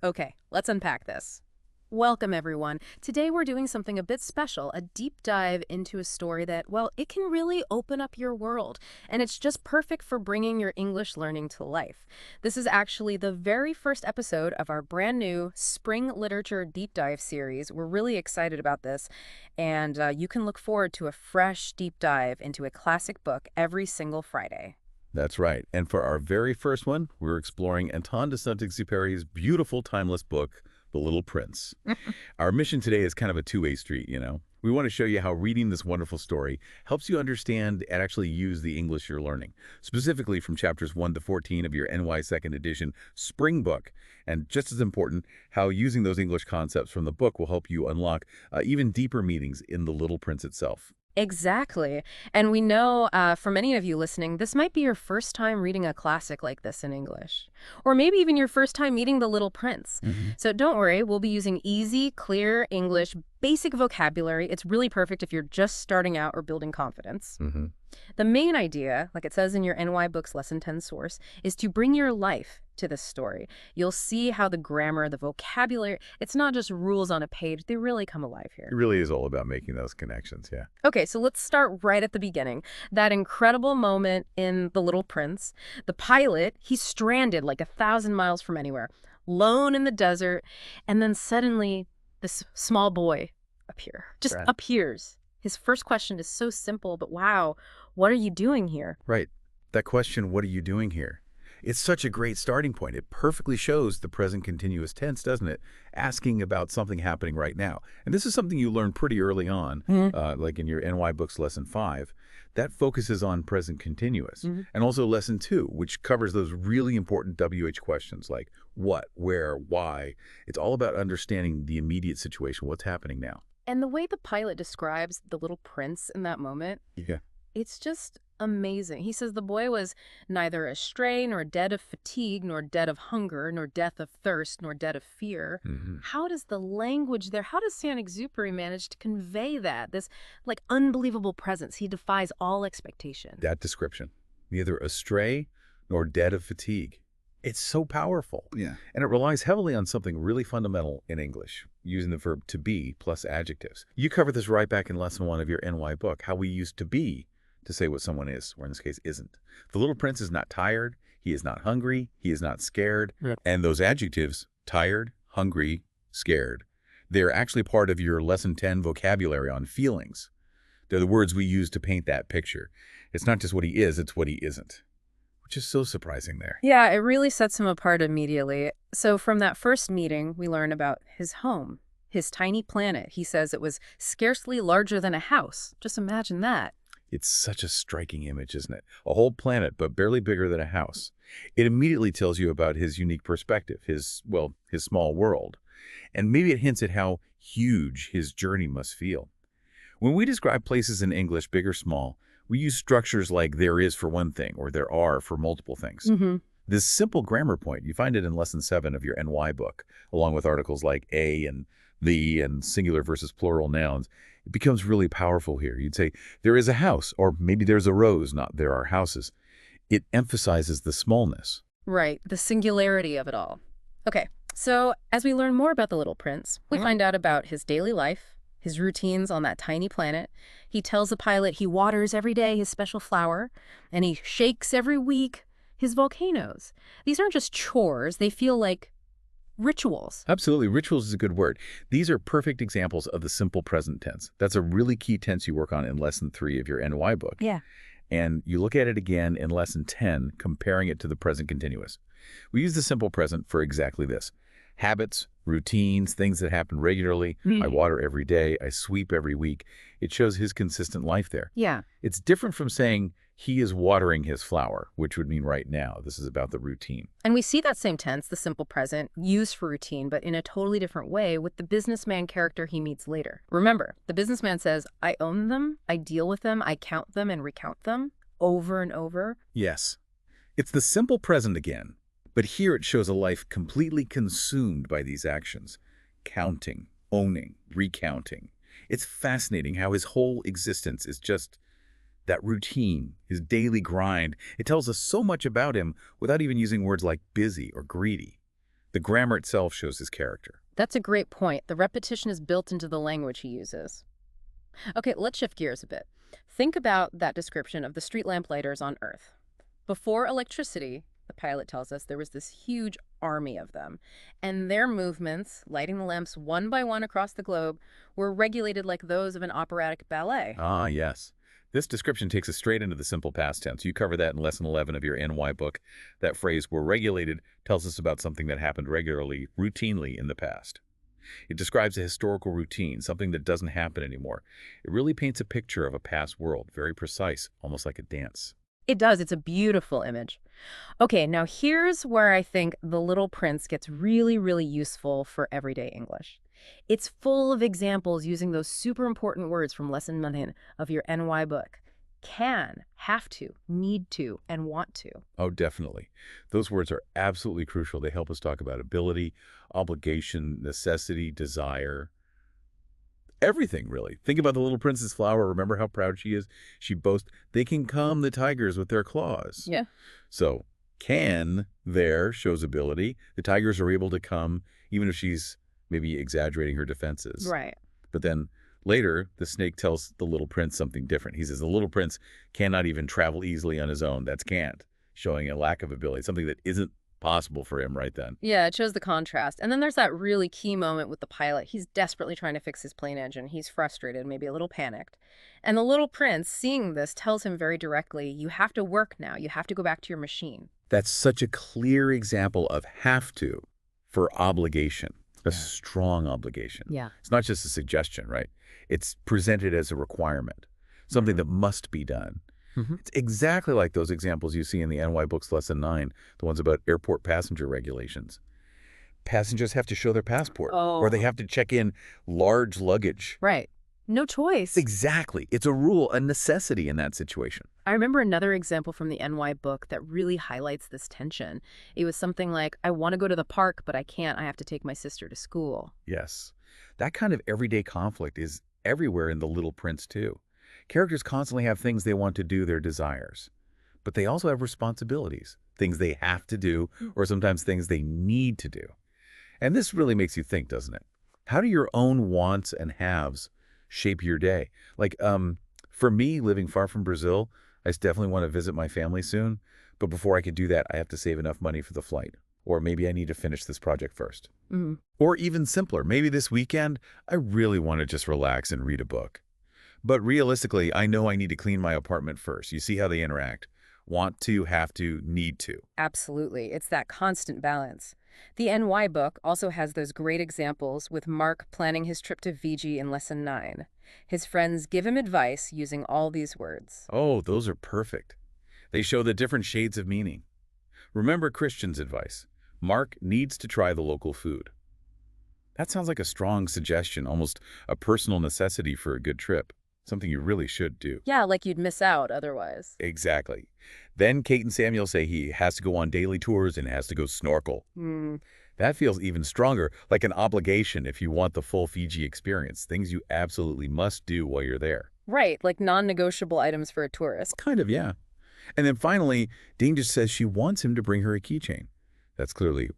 Okay, let's unpack this. Welcome, everyone. Today we're doing something a bit special, a deep dive into a story that, well, it can really open up your world, and it's just perfect for bringing your English learning to life. This is actually the very first episode of our brand new Spring Literature Deep Dive series. We're really excited about this, and you can look forward to a fresh deep dive into a classic book every single Friday. That's right. And for our very first one, we're exploring Antoine de Saint-Exupéry's beautiful timeless book, The Little Prince. Our mission today is kind of a two-way street. We want to show you how reading this wonderful story helps you understand and actually use the English you're learning, specifically from chapters 1 to 14 of your NY Second Edition Spring Book. And just as important, how using those English concepts from the book will help you unlock even deeper meanings in The Little Prince itself. Exactly. And we know for many of you listening, this might be your first time reading a classic like this in English. Or maybe even your first time meeting The Little Prince. So don't worry, we'll be using easy, clear English, basic vocabulary. It's really perfect if you're just starting out or building confidence. The main idea, like it says in your NY Books Lesson 10 source, is to bring your life to this story. You'll see how the grammar, the vocabulary, it's not just rules on a page. They really come alive here. It really is all about making those connections, yeah. Okay, so let's start right at the beginning. That incredible moment in The Little Prince. The pilot, he's stranded like 1,000 miles from anywhere, lone in the desert, and then suddenly this small boy appears. His first question is so simple, but wow, what are you doing here? Right. That question, what are you doing here? It's such a great starting point. It perfectly shows the present continuous tense, doesn't it? Asking about something happening right now. And this is something you learn pretty early on, like in your NY Books Lesson 5. That focuses on present continuous. And also Lesson 2, which covers those really important WH questions like what, where, why. It's all about understanding the immediate situation, what's happening now. And the way the pilot describes the little prince in that moment, it's just amazing. He says the boy was neither astray, nor dead of fatigue, nor dead of hunger, nor death of thirst, nor dead of fear. How does the language there, how does Saint-Exupéry manage to convey that? This, like, unbelievable presence. He defies all expectation. That description, neither astray nor dead of fatigue. It's so powerful. Yeah. And it relies heavily on something really fundamental in English, using the verb to be plus adjectives. You covered this right back in Lesson 1 of your NY book, how we use to be to say what someone is, or in this case, isn't. The little prince is not tired, he is not hungry, he is not scared. And those adjectives, tired, hungry, scared, they're actually part of your Lesson 10 vocabulary on feelings. They're the words we use to paint that picture. It's not just what he is, it's what he isn't. Which is so surprising there. Yeah, it really sets him apart immediately. So from that first meeting, we learn about his home, his tiny planet. He says it was scarcely larger than a house. Just imagine that. It's such a striking image, isn't it? A whole planet, but barely bigger than a house. It immediately tells you about his unique perspective, his small world. And maybe it hints at how huge his journey must feel. When we describe places in English, big or small, we use structures like there is for one thing or there are for multiple things. This simple grammar point, you find it in Lesson 7 of your NY book, along with articles like a and the and singular versus plural nouns. It becomes really powerful here. You'd say, there is a house, or maybe there's a rose, not there are houses. It emphasizes the smallness. Right, the singularity of it all. Okay, so as we learn more about the Little Prince, we find out about his daily life, his routines on that tiny planet. He tells the pilot he waters every day his special flower, and he shakes every week his volcanoes. These aren't just chores, they feel like rituals. Absolutely. Rituals is a good word. These are perfect examples of the simple present tense. That's a really key tense you work on in Lesson 3 of your NY book. Yeah. And you look at it again in Lesson 10, comparing it to the present continuous. We use the simple present for exactly this. Habits, routines, things that happen regularly. I water every day. I sweep every week. It shows his consistent life there. Yeah. It's different from saying he is watering his flower, which would mean right now. This is about the routine. And we see that same tense, the simple present, used for routine, but in a totally different way with the businessman character he meets later. Remember, the businessman says, I own them, I deal with them, I count them and recount them over and over. Yes. It's the simple present again, but here it shows a life completely consumed by these actions. Counting, owning, recounting. It's fascinating how his whole existence is just that routine, his daily grind. It tells us so much about him without even using words like busy or greedy. The grammar itself shows his character. That's a great point. The repetition is built into the language he uses. Okay, let's shift gears a bit. Think about that description of the street lamplighters on Earth. Before electricity, the pilot tells us, there was this huge army of them. And their movements, lighting the lamps one by one across the globe, were regulated like those of an operatic ballet. Ah, yes. This description takes us straight into the simple past tense. You cover that in Lesson 11 of your NY book. That phrase, "were regulated," tells us about something that happened regularly, routinely in the past. It describes a historical routine, something that doesn't happen anymore. It really paints a picture of a past world, very precise, almost like a dance. It does. It's a beautiful image. Okay, now here's where I think The Little Prince gets really, really useful for everyday English. It's full of examples using those super important words from Lesson 9 of your NY book. Can, have to, need to, and want to. Oh, definitely. Those words are absolutely crucial. They help us talk about ability, obligation, necessity, desire. Everything, really. Think about the little princess flower. Remember how proud she is? She boasts, "They can calm the tigers with their claws." Yeah. So, can there shows ability. The tigers are able to come, even if she's maybe exaggerating her defenses. Right. But then later, the snake tells the little prince something different. He says the little prince cannot even travel easily on his own. That's can't, showing a lack of ability, something that isn't possible for him right then. Yeah, it shows the contrast. And then there's that really key moment with the pilot. He's desperately trying to fix his plane engine. He's frustrated, maybe a little panicked. And the little prince, seeing this, tells him very directly, you have to work now. You have to go back to your machine. That's such a clear example of have to for obligation, a strong obligation. Yeah. It's not just a suggestion, right? It's presented as a requirement, something that must be done. It's exactly like those examples you see in the NY Books Lesson 9, the ones about airport passenger regulations. Passengers have to show their passport, or they have to check in large luggage. Right. No choice. Exactly. It's a rule, a necessity in that situation. I remember another example from the NY book that really highlights this tension. It was something like, I want to go to the park, but I can't. I have to take my sister to school. Yes. That kind of everyday conflict is everywhere in The Little Prince, too. Characters constantly have things they want to do, their desires. But they also have responsibilities, things they have to do, or sometimes things they need to do. And this really makes you think, doesn't it? How do your own wants and haves shape your day? Like, for me, living far from Brazil, I definitely want to visit my family soon. But before I can do that, I have to save enough money for the flight. Or maybe I need to finish this project first. Or even simpler, maybe this weekend, I really want to just relax and read a book. But realistically, I know I need to clean my apartment first. You see how they interact. Want to, have to, need to. Absolutely. It's that constant balance. The NY book also has those great examples with Mark planning his trip to Fiji in Lesson 9. His friends give him advice using all these words. Oh, those are perfect. They show the different shades of meaning. Remember Christian's advice. Mark needs to try the local food. That sounds like a strong suggestion, almost a personal necessity for a good trip. Something you really should do. Yeah, like you'd miss out otherwise. Exactly. Then Kate and Samuel say he has to go on daily tours and has to go snorkel. That feels even stronger, like an obligation if you want the full Fiji experience, things you absolutely must do while you're there. Right, like non-negotiable items for a tourist. Kind of, yeah. And then finally, Dean just says she wants him to bring her a keychain. That's clearly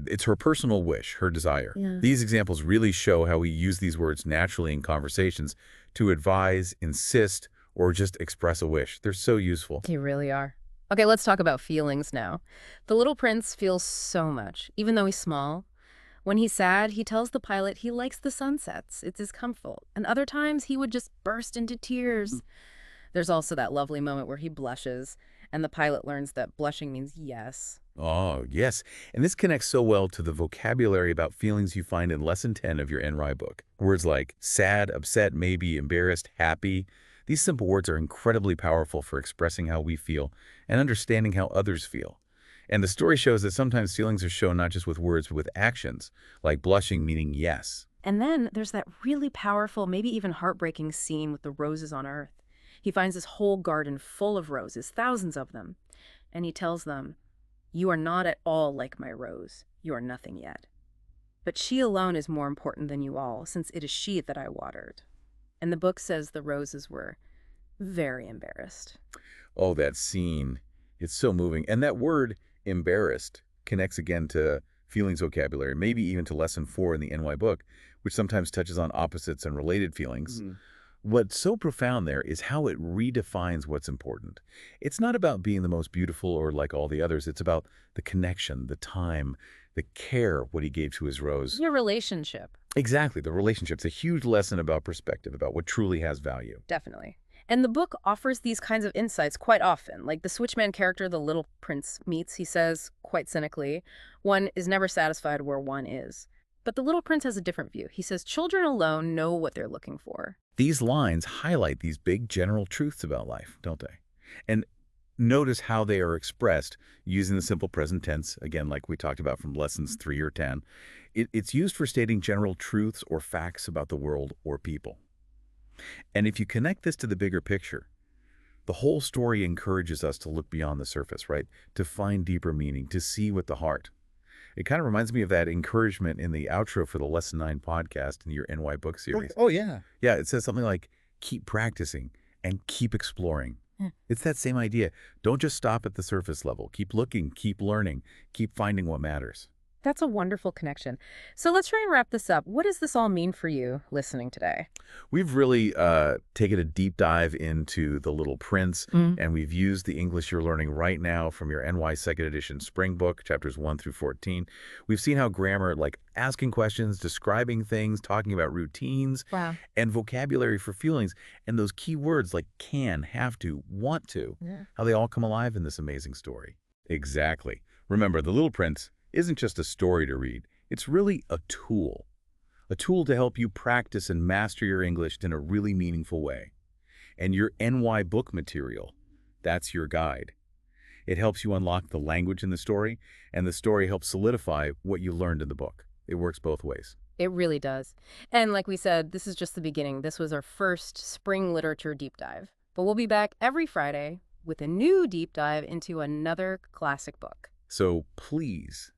it's her personal wish, her desire. Yeah. These examples really show how we use these words naturally in conversations to advise, insist, or just express a wish. They're so useful. They really are. Okay, let's talk about feelings now. The little prince feels so much, even though he's small. When he's sad, he tells the pilot he likes the sunsets. It's his comfort. And other times, he would just burst into tears. There's also that lovely moment where he blushes, and the pilot learns that blushing means yes. Oh, yes. And this connects so well to the vocabulary about feelings you find in Lesson 10 of your NRI book. Words like sad, upset, maybe, embarrassed, happy. These simple words are incredibly powerful for expressing how we feel and understanding how others feel. And the story shows that sometimes feelings are shown not just with words, but with actions, like blushing meaning yes. And then there's that really powerful, maybe even heartbreaking scene with the roses on Earth. He finds this whole garden full of roses, thousands of them. And he tells them, "You are not at all like my rose. You are nothing yet. But she alone is more important than you all, since it is she that I watered." And the book says the roses were very embarrassed. Oh, that scene. It's so moving. And that word, embarrassed, connects again to feelings vocabulary, maybe even to lesson 4 in the NY book, which sometimes touches on opposites and related feelings. What's so profound there is how it redefines what's important. It's not about being the most beautiful or like all the others. It's about the connection, the time, the care, what he gave to his rose. Your relationship. Exactly, the relationship. It's a huge lesson about perspective, about what truly has value. Definitely. And the book offers these kinds of insights quite often. Like the switchman character the little prince meets, he says, quite cynically, one is never satisfied where one is. But the little prince has a different view. He says children alone know what they're looking for. These lines highlight these big general truths about life, don't they? And notice how they are expressed using the simple present tense, again, like we talked about from lessons 3 or 10. It's used for stating general truths or facts about the world or people. And if you connect this to the bigger picture, the whole story encourages us to look beyond the surface, right? To find deeper meaning, to see with the heart. It kind of reminds me of that encouragement in the outro for the Lesson 9 podcast in your NY book series. Oh, yeah. Yeah, it says something like, keep practicing and keep exploring. It's that same idea. Don't just stop at the surface level. Keep looking, keep learning, keep finding what matters. That's a wonderful connection. So let's try and wrap this up. What does this all mean for you listening today? We've really taken a deep dive into The Little Prince, and we've used the English you're learning right now from your NY Second Edition Spring Book, chapters 1 through 14. We've seen how grammar, like asking questions, describing things, talking about routines, and vocabulary for feelings, and those key words like can, have to, want to, how they all come alive in this amazing story. Exactly. Remember, The Little Prince isn't just a story to read. It's really a tool to help you practice and master your English in a really meaningful way. And your NY book material, that's your guide. It helps you unlock the language in the story, and the story helps solidify what you learned in the book. It works both ways. It really does. And like we said, this is just the beginning. This was our first spring literature deep dive. But we'll be back every Friday with a new deep dive into another classic book. So please,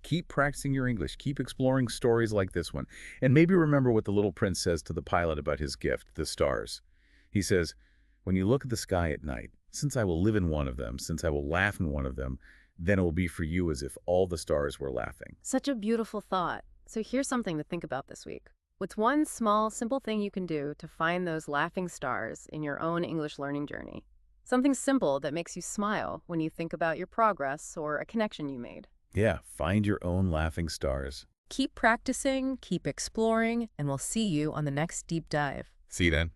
keep practicing your English. Keep exploring stories like this one. And maybe remember what the little prince says to the pilot about his gift, the stars. He says, when you look at the sky at night, since I will live in one of them, since I will laugh in one of them, then it will be for you as if all the stars were laughing. Such a beautiful thought. So here's something to think about this week. What's one small, simple thing you can do to find those laughing stars in your own English learning journey? Something simple that makes you smile when you think about your progress or a connection you made. Yeah, find your own laughing stars. Keep practicing, keep exploring, and we'll see you on the next deep dive. See you then.